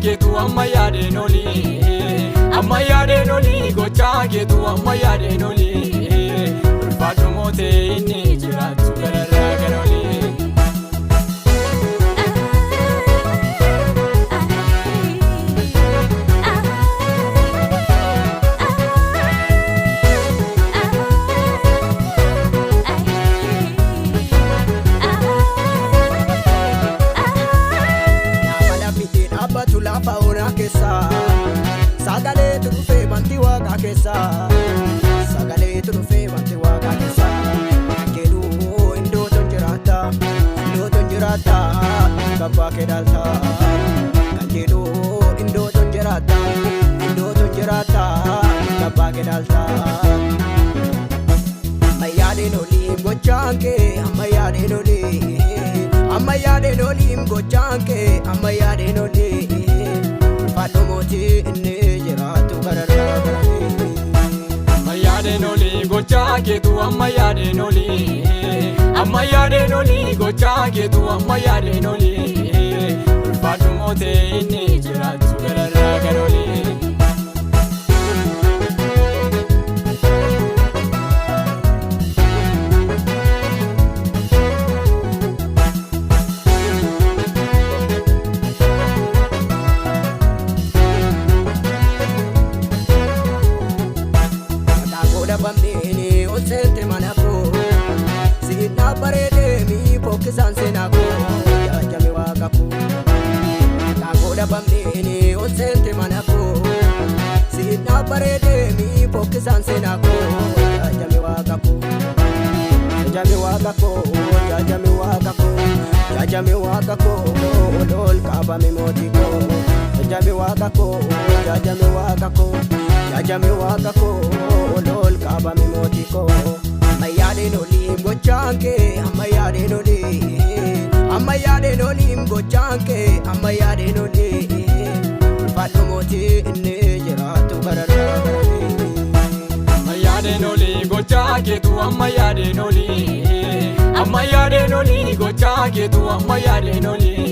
keetu amma yaadeen olii amma yaadeen olii gochaa keetu amma yaadeen olii ulfaadhu mootee inni jiraatu gararraa gara olii. Lafa ona keessa sagalee turufee banti waaqa keessa sagalee turufee banti waaqa keessa keedu indooton jiraata kabbaa kedalta kan jedhu indooton jiraata kabbaa kedalta ammayyaadeen olii gochaan kee ammayyaadeen olii ammayyaadeen olii gochaan kee ammayyaadeen olii ulfaadhu mootii inni jiraatu gararraa gara olii. Ammayyaadeen olii gochaa keetu ammayyaadeen olii ammayyaadeen olii gochaa keetu ammayyaadeen olii ulfaadhu mootee inni jiraatu gararraa gara olii. Bamnini osente manako sina parede mi pokisan senako jajami wakapo nagoda bamnini osente manako sina parede mi pokisan senako jajami wakapo lol kaba mi motiko jajami wakapo lol kaba mi motiko ammayyaadeen olii gochaan kee ammayyaadeen olii gochaan kee ammayyaadeen olii ulfaadhu mootii inni jiraatu gararraa gara olii. Ammayyaadeen olii gochaa keetu ammayyaadeen olii ammayyaadeen olii gochaa keetu ammayyaadeen olii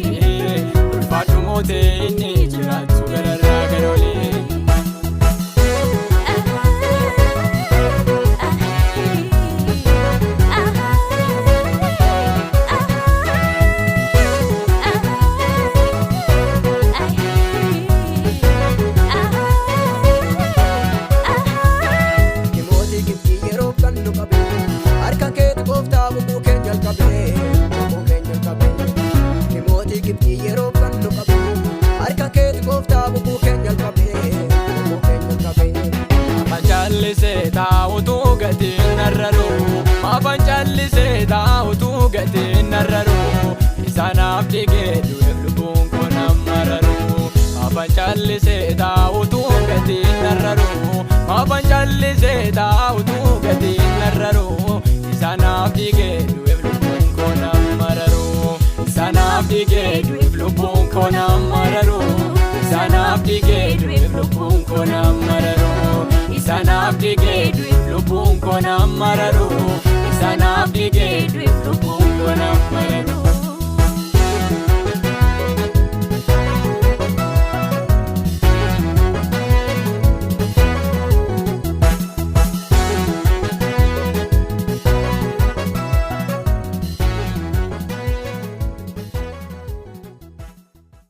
ulfaadhu mootee inni jiraatu gararraa gara olii. Harka keetu gooftaa bubbuu keenya jalqabee Mootii Gibxii yeroo kan nu qabu harka keetu gooftaa bubbuu keenya jalqabee Maafan callisee taa'utu gatiin narraru maafan callisee taa'utu gatiin narraru isaanaaf dhigee du'eef lubbuun koo nammararu maafan callisee taa'utu gatiin narraru maafan callisee taa'utu gatiin narraru isaanaaf dhigee du'eef lubbuun koo nammararu isaanaaf dhigee du'eef lubbuun koo nammararu isaanaaf dhigee du'eef lubbuun koo nammararu.